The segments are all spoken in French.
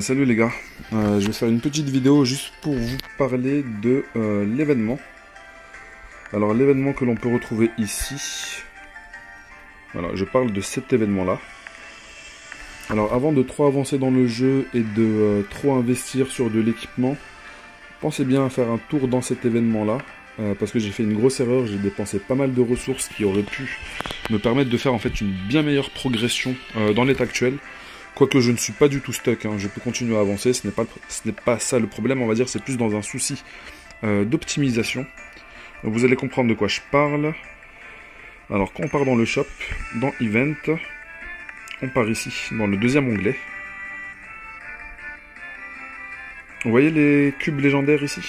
Salut les gars, je vais faire une petite vidéo juste pour vous parler de l'événement. Alors l'événement que l'on peut retrouver ici, voilà, je parle de cet événement là. Alors avant de trop avancer dans le jeu et de trop investir sur de l'équipement, pensez bien à faire un tour dans cet événement là, parce que j'ai fait une grosse erreur, j'ai dépensé pas mal de ressources qui auraient pu me permettre de faire en fait une bien meilleure progression dans l'état actuel. Quoique je ne suis pas du tout stuck, hein, je peux continuer à avancer, ce n'est pas ça le problème, on va dire, c'est plus dans un souci d'optimisation. Vous allez comprendre de quoi je parle. Alors quand on part dans le shop, dans Event, on part ici, dans le deuxième onglet. Vous voyez les cubes légendaires ici?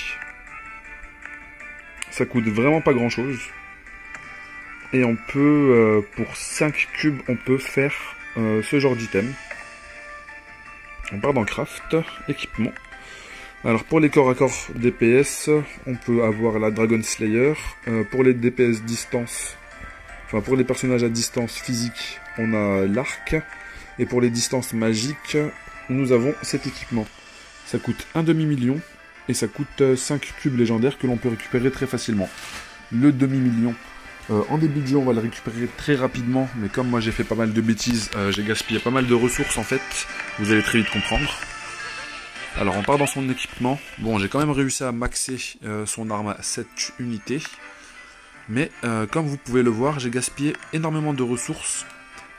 Ça coûte vraiment pas grand chose. Et on peut, pour 5 cubes, on peut faire ce genre d'item. On part dans Craft, équipement. Alors pour les corps à corps DPS, on peut avoir la Dragon Slayer. Pour les DPS distance, enfin pour les personnages à distance physique, on a l'arc. Et pour les distances magiques, nous avons cet équipement. Ça coûte un demi-million et ça coûte 5 cubes légendaires que l'on peut récupérer très facilement. Le demi-million, en début de jeu, on va le récupérer très rapidement, mais comme moi j'ai fait pas mal de bêtises, j'ai gaspillé pas mal de ressources en fait, vous allez très vite comprendre. Alors on part dans son équipement, bon j'ai quand même réussi à maxer son arme à 7 unités, mais comme vous pouvez le voir, j'ai gaspillé énormément de ressources,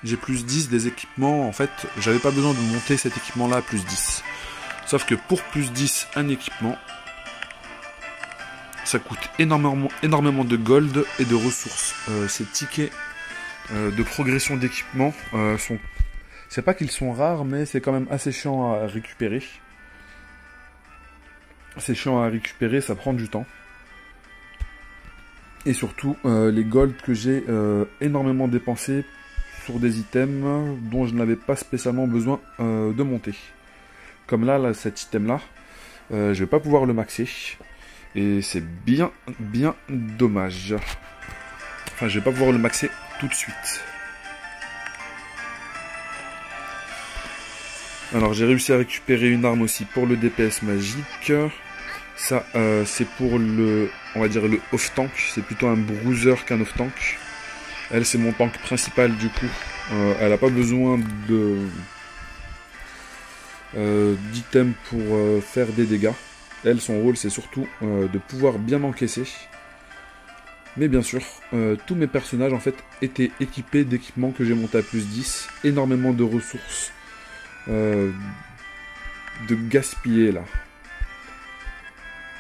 j'ai plus 10 des équipements, en fait j'avais pas besoin de monter cet équipement là à plus 10. Sauf que pour plus 10 un équipement, ça coûte énormément de gold et de ressources. Ces tickets de progression d'équipement sont... C'est pas qu'ils sont rares, mais c'est quand même assez chiant à récupérer. C'est chiant à récupérer, ça prend du temps. Et surtout, les gold que j'ai énormément dépensés sur des items dont je n'avais pas spécialement besoin de monter. Comme là cet item-là, je vais pas pouvoir le maxer. Et c'est bien dommage. Enfin, je vais pas pouvoir le maxer tout de suite. Alors, j'ai réussi à récupérer une arme aussi pour le DPS magique. Ça, c'est pour le, on va dire le off-tank. C'est plutôt un bruiser qu'un off-tank. Elle, c'est mon tank principal du coup. Elle n'a pas besoin de d'items pour faire des dégâts. Elle, son rôle, c'est surtout de pouvoir bien encaisser. Mais bien sûr, tous mes personnages, en fait, étaient équipés d'équipements que j'ai monté à plus 10. Énormément de ressources de gaspiller, là.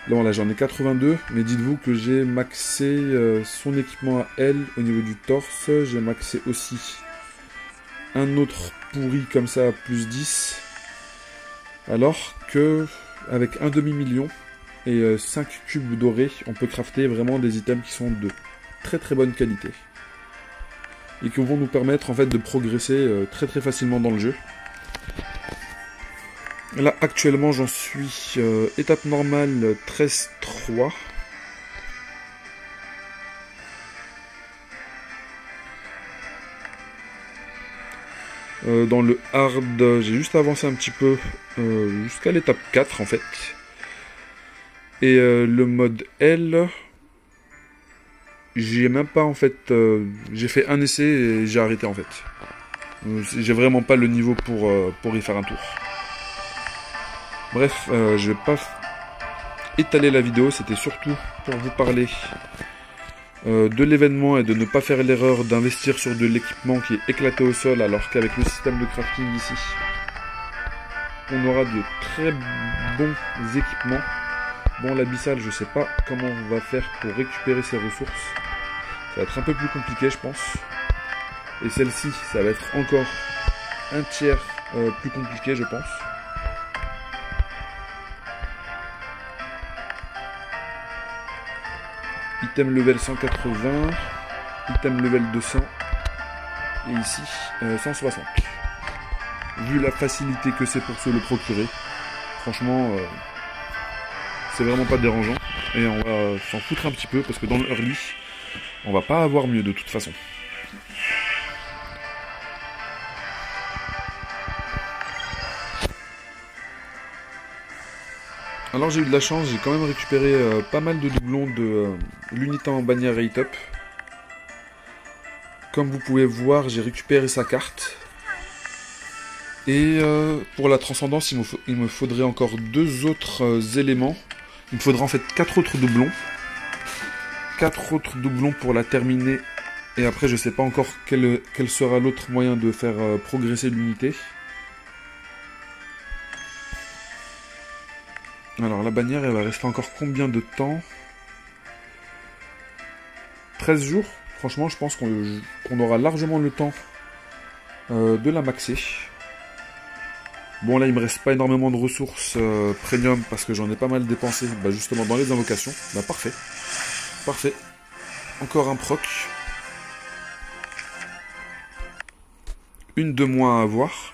Là, j'en ai 82, mais dites-vous que j'ai maxé son équipement à elle au niveau du torse. J'ai maxé aussi un autre pourri comme ça à plus 10. Alors que... avec un demi-million et 5 cubes dorés, on peut crafter vraiment des items qui sont de très bonne qualité. Et qui vont nous permettre en fait de progresser très facilement dans le jeu. Là actuellement j'en suis étape normale 13-3. Dans le hard, j'ai juste avancé un petit peu jusqu'à l'étape 4 en fait. Et le mode L, j'ai même pas en fait... j'ai fait un essai et j'ai arrêté en fait. J'ai vraiment pas le niveau pour y faire un tour. Bref, je vais pas étaler la vidéo, c'était surtout pour vous parler de l'événement et de ne pas faire l'erreur d'investir sur de l'équipement qui est éclaté au sol, alors qu'avec le système de crafting ici, on aura de très bons équipements. Bon, l'abyssal, je sais pas comment on va faire pour récupérer ces ressources. Ça va être un peu plus compliqué, je pense. Et celle-ci, ça va être encore un tiers plus compliqué, je pense. Item level 180, item level 200, et ici 160. Vu la facilité que c'est pour se le procurer, franchement, c'est vraiment pas dérangeant. Et on va s'en foutre un petit peu, parce que dans le early, on va pas avoir mieux de toute façon. Alors j'ai eu de la chance, j'ai quand même récupéré pas mal de doublons de l'unité en bannière rate up. Comme vous pouvez voir, j'ai récupéré sa carte. Et pour la transcendance, il me faudrait encore 2 autres éléments. Il me faudra en fait 4 autres doublons. 4 autres doublons pour la terminer. Et après, je sais pas encore quel sera l'autre moyen de faire progresser l'unité. Alors la bannière, elle va rester encore combien de temps? 13 jours. Franchement, je pense qu'on aura largement le temps de la maxer. Bon, là, il me reste pas énormément de ressources premium parce que j'en ai pas mal dépensé justement dans les invocations. Parfait. Parfait. Encore un proc. Une de moins à avoir.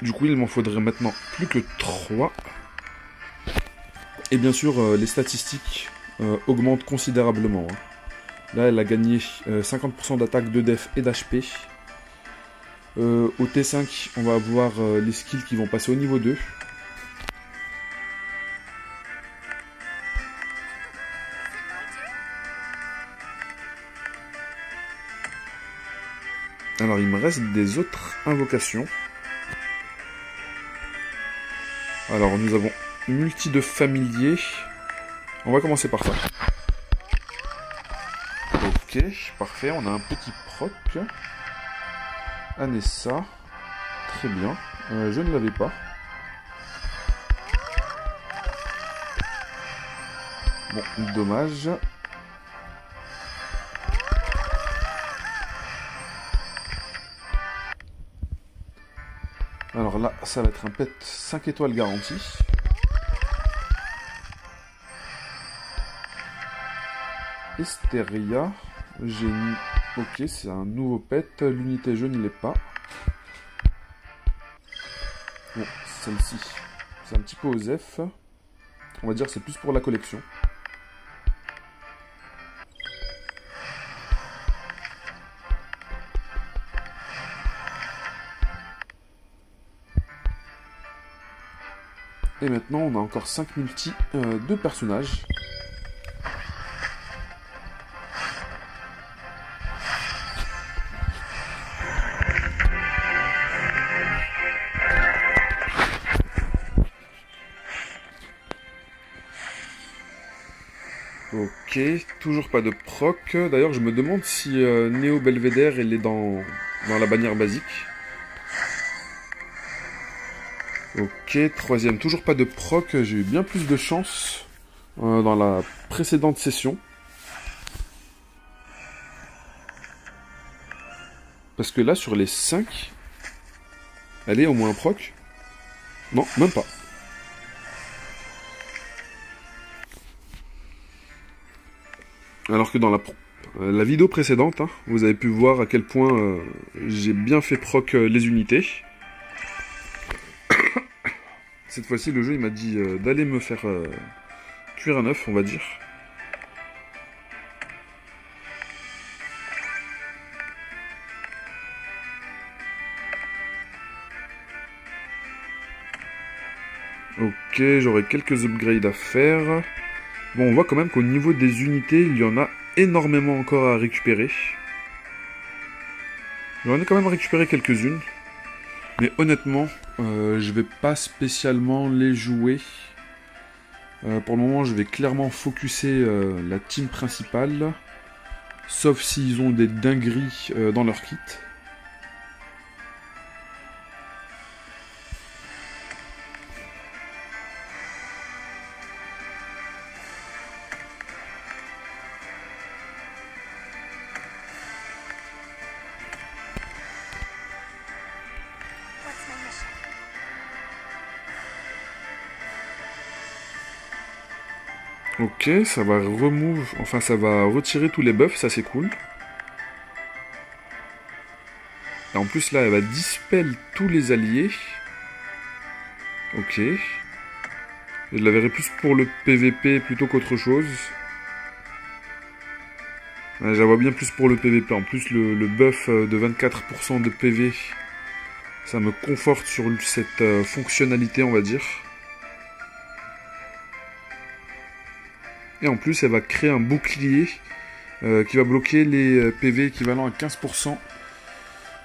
Du coup, il m'en faudrait maintenant plus que 3. Et bien sûr, les statistiques augmentent considérablement. Là, elle a gagné 50% d'attaque, de def et d'HP. Au T5, on va avoir les skills qui vont passer au niveau 2. Alors, il me reste des autres invocations. Alors, nous avons multi de familiers. On va commencer par ça. Ok, parfait. On a un petit proc. Anessa. Très bien. Je ne l'avais pas. Bon, dommage. Alors là, ça va être un pet 5 étoiles garanti. Esteria. Génie. Ok, c'est un nouveau pet. L'unité, je ne l'ai pas. Bon, celle-ci, c'est un petit peu osef. On va dire que c'est plus pour la collection. Et maintenant, on a encore 5 multis de personnages. Ok, toujours pas de proc. D'ailleurs, je me demande si Néo Belvédère, elle est dans la bannière basique. Ok, troisième, toujours pas de proc. J'ai eu bien plus de chance dans la précédente session. Parce que là, sur les 5, elle est au moins un proc. Non, même pas. Alors que dans la vidéo précédente, vous avez pu voir à quel point j'ai bien fait proc les unités. Cette fois-ci, le jeu il m'a dit d'aller me faire cuire un œuf, on va dire. Ok, j'aurai quelques upgrades à faire. Bon, on voit quand même qu'au niveau des unités, il y en a énormément encore à récupérer. J'en ai quand même récupéré quelques-unes. Mais honnêtement, je vais pas spécialement les jouer. Pour le moment, je vais clairement focuser la team principale. Sauf s'ils ont des dingueries dans leur kit. Ok, ça va ça va retirer tous les buffs, ça c'est cool. Et en plus là, elle va dispel tous les alliés. Ok. Je la verrai plus pour le PVP plutôt qu'autre chose. Ouais, je la vois bien plus pour le PVP. En plus, le buff de 24% de PV Ça me conforte sur cette fonctionnalité, on va dire. Et en plus, elle va créer un bouclier qui va bloquer les PV équivalents à 15%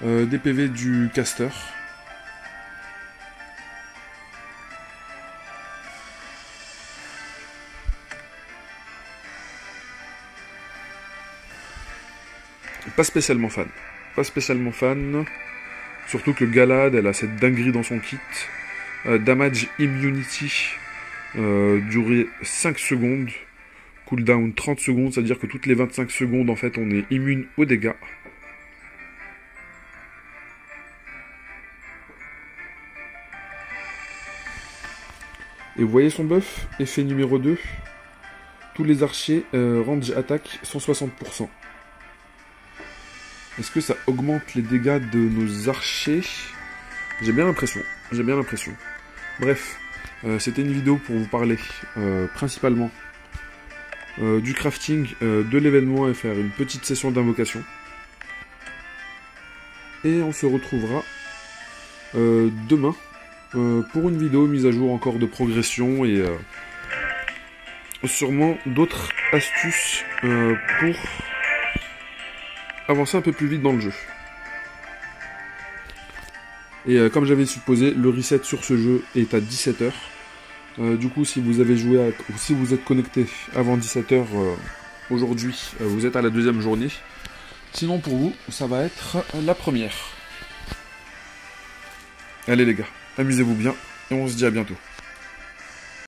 des PV du caster. Pas spécialement fan. Pas spécialement fan. Surtout que Galad, elle a cette dinguerie dans son kit. Damage Immunity, durée 5 secondes. Cooldown 30 secondes, c'est-à-dire que toutes les 25 secondes, en fait, on est immune aux dégâts. Et vous voyez son buff, effet numéro 2. Tous les archers, range attaque 160%. Est-ce que ça augmente les dégâts de nos archers? J'ai bien l'impression. J'ai bien l'impression. Bref, c'était une vidéo pour vous parler principalement du crafting de l'événement et faire une petite session d'invocation. Et on se retrouvera demain pour une vidéo mise à jour encore de progression et sûrement d'autres astuces pour avancer un peu plus vite dans le jeu. Et comme j'avais supposé, le reset sur ce jeu est à 17 h. Du coup, si vous avez joué ou si vous êtes connecté avant 17 h aujourd'hui, vous êtes à la deuxième journée. Sinon, pour vous, ça va être la première. Allez les gars, amusez-vous bien et on se dit à bientôt.